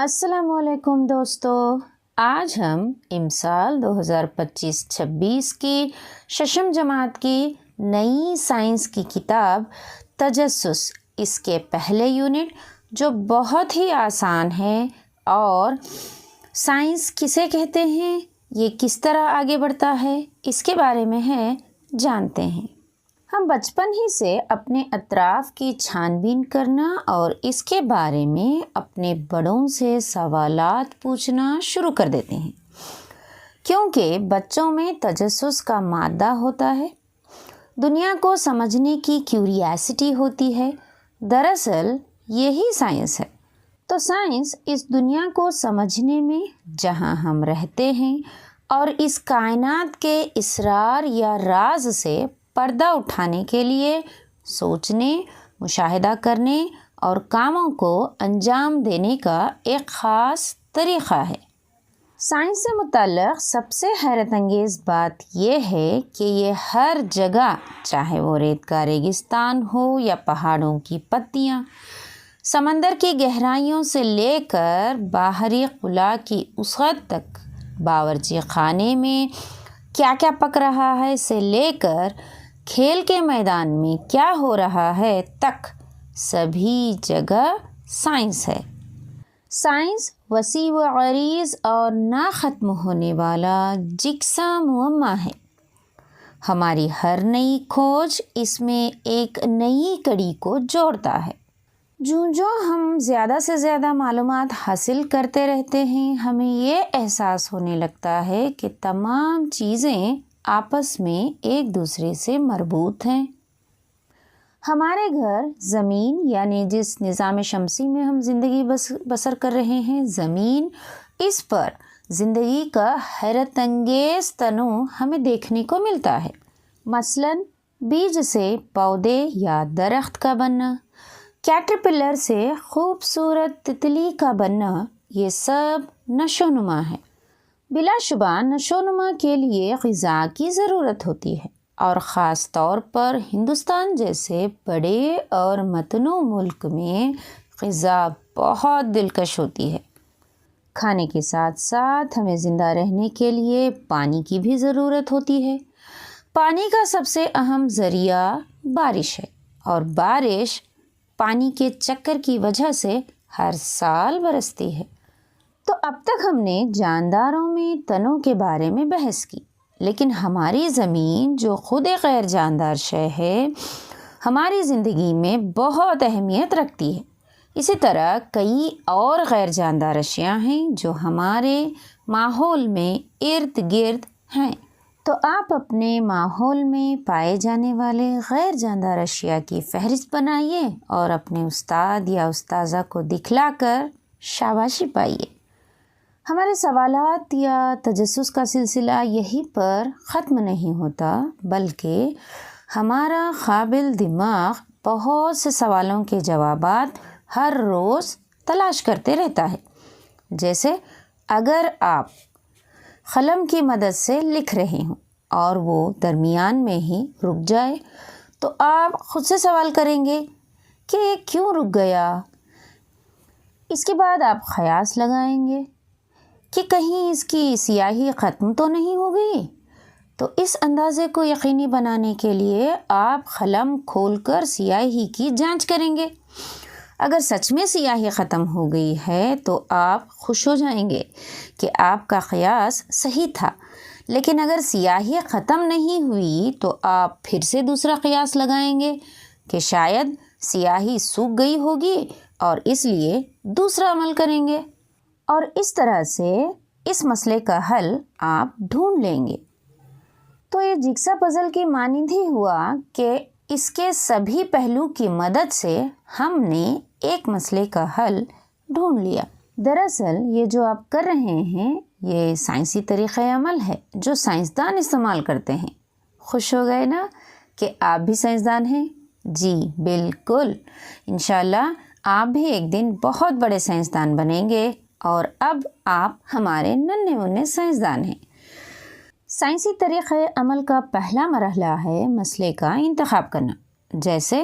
السلام علیکم دوستو، آج ہم امسال 2025-26 کی ششم جماعت کی نئی سائنس کی کتاب تجسس، اس کے پہلے یونٹ جو بہت ہی آسان ہے اور سائنس کسے کہتے ہیں، یہ کس طرح آگے بڑھتا ہے، اس کے بارے میں ہے جانتے ہیں۔ ہم بچپن ہی سے اپنے اطراف کی چھان بین کرنا اور اس کے بارے میں اپنے بڑوں سے سوالات پوچھنا شروع کر دیتے ہیں، کیونکہ بچوں میں تجسس کا مادہ ہوتا ہے، دنیا کو سمجھنے کی کیوریاسٹی ہوتی ہے۔ دراصل یہی سائنس ہے۔ تو سائنس اس دنیا کو سمجھنے میں، جہاں ہم رہتے ہیں، اور اس کائنات کے اسرار یا راز سے پردہ اٹھانے کے لیے سوچنے، مشاہدہ کرنے اور کاموں کو انجام دینے کا ایک خاص طریقہ ہے۔ سائنس سے متعلق سب سے حیرت انگیز بات یہ ہے کہ یہ ہر جگہ، چاہے وہ ریت کا ریگستان ہو یا پہاڑوں کی پتیاں، سمندر کی گہرائیوں سے لے کر باہری خلا کی وسعت تک، باورچی خانے میں کیا کیا پک رہا ہے سے لے کر کھیل کے میدان میں کیا ہو رہا ہے تک، سبھی جگہ سائنس ہے۔ سائنس وسیع و عریض اور نہ ختم ہونے والا یکساں معمہ ہے۔ ہماری ہر نئی کھوج اس میں ایک نئی کڑی کو جوڑتا ہے۔ جو ہم زیادہ سے زیادہ معلومات حاصل کرتے رہتے ہیں، ہمیں یہ احساس ہونے لگتا ہے کہ تمام چیزیں آپس میں ایک دوسرے سے مربوط ہیں۔ ہمارے گھر، زمین، یعنی جس نظام شمسی میں ہم زندگی بسر کر رہے ہیں، زمین، اس پر زندگی کا حیرت انگیز تنوع ہمیں دیکھنے کو ملتا ہے۔ مثلاً بیج سے پودے یا درخت کا بننا، کیٹرپلر سے خوبصورت تتلی کا بننا، یہ سب نشو و نما ہے۔ بلا شبہ نشو و نما کے لیے غذا کی ضرورت ہوتی ہے، اور خاص طور پر ہندوستان جیسے بڑے اور متنوع ملک میں غذا بہت دلکش ہوتی ہے۔ کھانے کے ساتھ ساتھ ہمیں زندہ رہنے کے لیے پانی کی بھی ضرورت ہوتی ہے۔ پانی کا سب سے اہم ذریعہ بارش ہے، اور بارش پانی کے چکر کی وجہ سے ہر سال برستی ہے۔ تو اب تک ہم نے جانداروں میں تنوع کے بارے میں بحث کی، لیکن ہماری زمین جو خود ایک غیر جاندار شے ہے، ہماری زندگی میں بہت اہمیت رکھتی ہے۔ اسی طرح کئی اور غیر جاندار اشیاء ہیں جو ہمارے ماحول میں ارد گرد ہیں۔ تو آپ اپنے ماحول میں پائے جانے والے غیر جاندار اشیاء کی فہرست بنائیے اور اپنے استاد یا استاذہ کو دکھلا کر شاباشی پائیے۔ ہمارے سوالات یا تجسس کا سلسلہ یہیں پر ختم نہیں ہوتا، بلکہ ہمارا قابل دماغ بہت سے سوالوں کے جوابات ہر روز تلاش کرتے رہتا ہے۔ جیسے اگر آپ قلم کی مدد سے لکھ رہے ہوں اور وہ درمیان میں ہی رک جائے، تو آپ خود سے سوال کریں گے کہ یہ کیوں رک گیا؟ اس کے بعد آپ قیاس لگائیں گے کہ کہیں اس کی سیاہی ختم تو نہیں ہو گئی۔ تو اس اندازے کو یقینی بنانے کے لیے آپ قلم کھول کر سیاہی کی جانچ کریں گے۔ اگر سچ میں سیاہی ختم ہو گئی ہے تو آپ خوش ہو جائیں گے کہ آپ کا قیاس صحیح تھا، لیکن اگر سیاہی ختم نہیں ہوئی تو آپ پھر سے دوسرا قیاس لگائیں گے کہ شاید سیاہی سوکھ گئی ہوگی، اور اس لیے دوسرا عمل کریں گے، اور اس طرح سے اس مسئلے کا حل آپ ڈھونڈ لیں گے۔ تو یہ جگسا پزل کی مانند ہی ہوا کہ اس کے سبھی پہلو کی مدد سے ہم نے ایک مسئلے کا حل ڈھونڈ لیا۔ دراصل یہ جو آپ کر رہے ہیں، یہ سائنسی طریقہ عمل ہے جو سائنسدان استعمال کرتے ہیں۔ خوش ہو گئے نا کہ آپ بھی سائنسدان ہیں؟ جی بالکل، انشاءاللہ آپ بھی ایک دن بہت بڑے سائنسدان بنیں گے، اور اب آپ ہمارے ننھے منھے سائنسدان ہیں۔ سائنسی طریقہ عمل کا پہلا مرحلہ ہے مسئلے کا انتخاب کرنا۔ جیسے